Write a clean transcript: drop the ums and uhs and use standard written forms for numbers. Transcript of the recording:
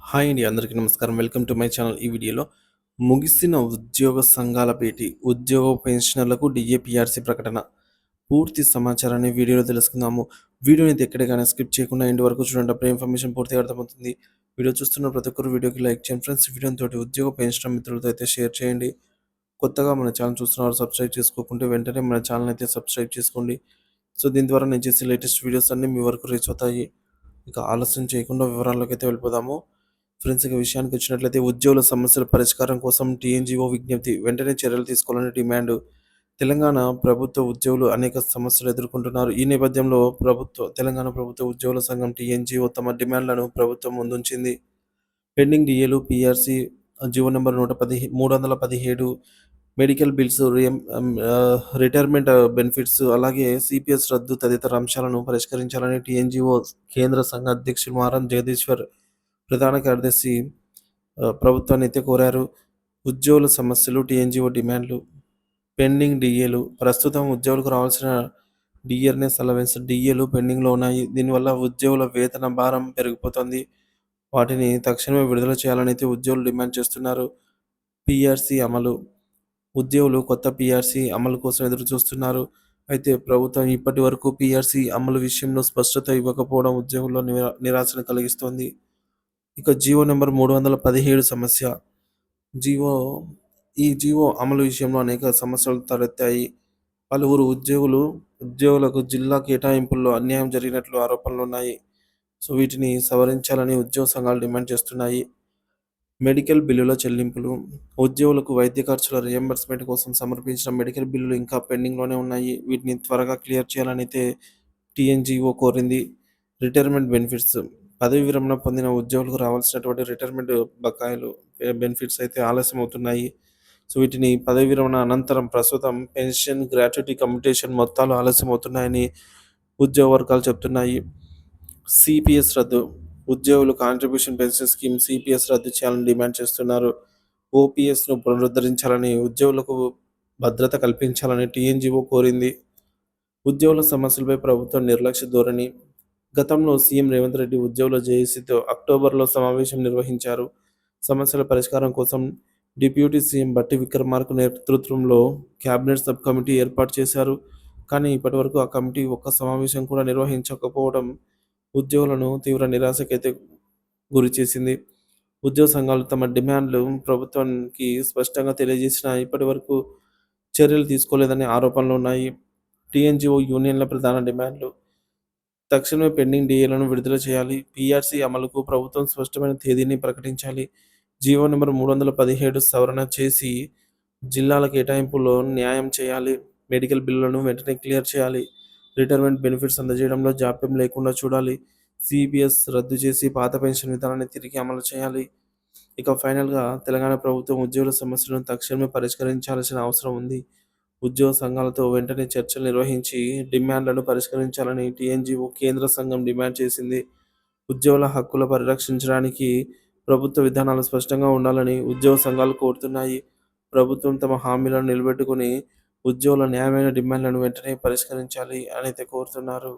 Hi అండి, అందరికీ నమస్కారం. Welcome to my channel. ఈ వీడియోలో ముగిసిన ఉద్యోగ సంఘాల భేటీ, ఉద్యోగ పెన్షనర్లకు డిఏపిఆర్సీ ప్రకటన, పూర్తి సమాచారాన్ని వీడియోలో తెలుసుకుందాము. వీడియోని అయితే ఎక్కడికైనా స్కిప్ చేయకుండా ఎండ్ వరకు చూడండి. అప్పుడు ఇన్ఫర్మేషన్ పూర్తిగా అర్థమవుతుంది. వీడియో చూస్తున్న ప్రతి ఒక్కరు వీడియోకి లైక్ చేయండి ఫ్రెండ్స్. వీడియోని తోటి ఉద్యోగ పెన్షనర్ మిత్రులతో అయితే షేర్ చేయండి. కొత్తగా మన ఛానల్ చూస్తున్నవారు సబ్స్క్రైబ్ చేసుకోకుంటే వెంటనే మన ఛానల్ అయితే సబ్స్క్రైబ్ చేసుకోండి. సో దీని ద్వారా నేను చేసే లేటెస్ట్ వీడియోస్ అన్నీ మీ వరకు రీచ్ అవుతాయి. ఇక ఆలస్యం చేయకుండా వివరాల్లోకి అయితే వెళ్ళిపోదాము. ఫ్రెండ్స్, ఇక విషయానికి వచ్చినట్లయితే ఉద్యోగుల సమస్యల పరిష్కారం కోసం టీఎన్జీఓ విజ్ఞప్తి, వెంటనే చర్యలు తీసుకోవాలని డిమాండ్. తెలంగాణ ప్రభుత్వ ఉద్యోగులు అనేక సమస్యలు ఎదుర్కొంటున్నారు. ఈ నేపథ్యంలో తెలంగాణ ప్రభుత్వ ఉద్యోగుల సంఘం టీఎన్జీఓ తమ డిమాండ్లను ప్రభుత్వం ముందుంచింది. పెండింగ్ డిఏలు, PRC, GO number 317, medical bills, retirement benefits, అలాగే సిపిఎస్ రద్దు తదితర అంశాలను పరిష్కరించాలని టీఎన్జీఓ కేంద్ర సంఘ అధ్యక్షులు మారం జగదీశ్వర్, ప్రధాన కార్యదర్శి ప్రభుత్వాన్ని అయితే కోరారు. ఉద్యోగుల సమస్యలు, టీఎన్జీఓ డిమాండ్లు. పెండింగ్ డిఏలు. ప్రస్తుతం ఉద్యోగులకు రావాల్సిన డిఆర్ఎస్ అలవెన్స్ డిఏలు పెండింగ్లో ఉన్నాయి. దీనివల్ల ఉద్యోగుల వేతన భారం పెరిగిపోతుంది. వాటిని తక్షణమే విడుదల చేయాలని అయితే ఉద్యోగులు డిమాండ్ చేస్తున్నారు. పిఆర్సీ అమలు. ఉద్యోగులు కొత్త పిఆర్సీ అమలు కోసం ఎదురు చూస్తున్నారు. అయితే ప్రభుత్వం ఇప్పటి వరకు పిఆర్సీ అమలు విషయంలో స్పష్టత ఇవ్వకపోవడం ఉద్యోగుల్లో నిరాశను కలిగిస్తోంది. ఇక జీవో నెంబర్ 317 సమస్య. జీవో ఈ జీవో అమలు విషయంలో అనేక సమస్యలు తలెత్తాయి. పలువురు ఉద్యోగులకు జిల్లా కేటాయింపుల్లో అన్యాయం జరిగినట్లు ఆరోపణలున్నాయి. సో వీటిని సవరించాలని ఉద్యోగ సంఘాలు డిమాండ్ చేస్తున్నాయి. మెడికల్ బిల్లుల చెల్లింపులు. ఉద్యోగులకు వైద్య ఖర్చుల రియంబర్స్మెంట్ కోసం సమర్పించిన మెడికల్ బిల్లులు ఇంకా పెండింగ్లోనే ఉన్నాయి. వీటిని త్వరగా క్లియర్ చేయాలని అయితే టీఎన్జీఓ కోరింది. Retirement benefits. పదవి విరమణ పొందిన ఉద్యోగులకు రావాల్సినటువంటి రిటైర్మెంట్ బకాయిలు, బెనిఫిట్స్ అయితే ఆలస్యం అవుతున్నాయి. సో వీటిని పదవి విరమణ అనంతరం ప్రస్తుతం పెన్షన్, గ్రాట్యుటీ, కమ్యూటేషన్ మొత్తాలు ఆలస్యం అవుతున్నాయని ఉద్యోగ వర్గాలు చెప్తున్నాయి. సిపిఎస్ రద్దు. ఉద్యోగులు కాంట్రిబ్యూషన్ పెన్షన్ స్కీమ్ సిపిఎస్ రద్దు చేయాలని డిమాండ్ చేస్తున్నారు. ఓపీఎస్ను పునరుద్ధరించాలని, ఉద్యోగులకు భద్రత కల్పించాలని టీఎన్జీఓ కోరింది. ఉద్యోగుల సమస్యలపై ప్రభుత్వం నిర్లక్ష్య ధోరణి. గతంలో సీఎం రేవంత్ రెడ్డి ఉద్యోగుల జేఏసీతో అక్టోబర్లో సమావేశం నిర్వహించారు. సమస్యల పరిష్కారం కోసం డిప్యూటీ సీఎం బట్టి విక్రమార్క నేతృత్వంలో కేబినెట్ సబ్ కమిటీ ఏర్పాటు చేశారు. కానీ ఇప్పటివరకు ఆ కమిటీ ఒక్క సమావేశం కూడా నిర్వహించకపోవడం ఉద్యోగులను తీవ్ర నిరాశకైతే గురి చేసింది. ఉద్యోగ సంఘాలు తమ డిమాండ్లు ప్రభుత్వానికి స్పష్టంగా తెలియజేసినా ఇప్పటి వరకు చర్యలు తీసుకోలేదనే ఆరోపణలు ఉన్నాయి. టీఎన్జీఓ యూనియన్ల ప్రధాన డిమాండ్లు. తక్షణమే పెండింగ్ డిఏలను విడుదల చేయాలి. పీఆర్సీ అమలుకు ప్రభుత్వం స్పష్టమైన తేదీని ప్రకటించాలి. జీవో నెంబర్ 317 సవరణ చేసి జిల్లాల కేటాయింపులో న్యాయం చేయాలి. మెడికల్ బిల్లులను వెంటనే క్లియర్ చేయాలి. రిటైర్మెంట్ బెనిఫిట్స్ అందజేయడంలో జాప్యం లేకుండా చూడాలి. సిపిఎస్ రద్దు చేసి పాత పెన్షన్ విధానాన్ని తిరిగి అమలు చేయాలి. ఇక ఫైనల్గా తెలంగాణ ప్రభుత్వం ఉద్యోగుల సమస్యలను తక్షణమే పరిష్కరించాల్సిన అవసరం ఉంది. ఉద్యోగ సంఘాలతో వెంటనే చర్చలు నిర్వహించి డిమాండ్లను పరిష్కరించాలని టీఎన్జీఓ కేంద్ర సంఘం డిమాండ్ చేసింది. ఉద్యోగుల హక్కుల పరిరక్షించడానికి ప్రభుత్వ విధానాలు స్పష్టంగా ఉండాలని ఉద్యోగ సంఘాలు కోరుతున్నాయి. ప్రభుత్వం తమ హామీలను నిలబెట్టుకుని ఉద్యోగుల న్యాయమైన డిమాండ్లను వెంటనే పరిష్కరించాలి అని అయితే కోరుతున్నారు.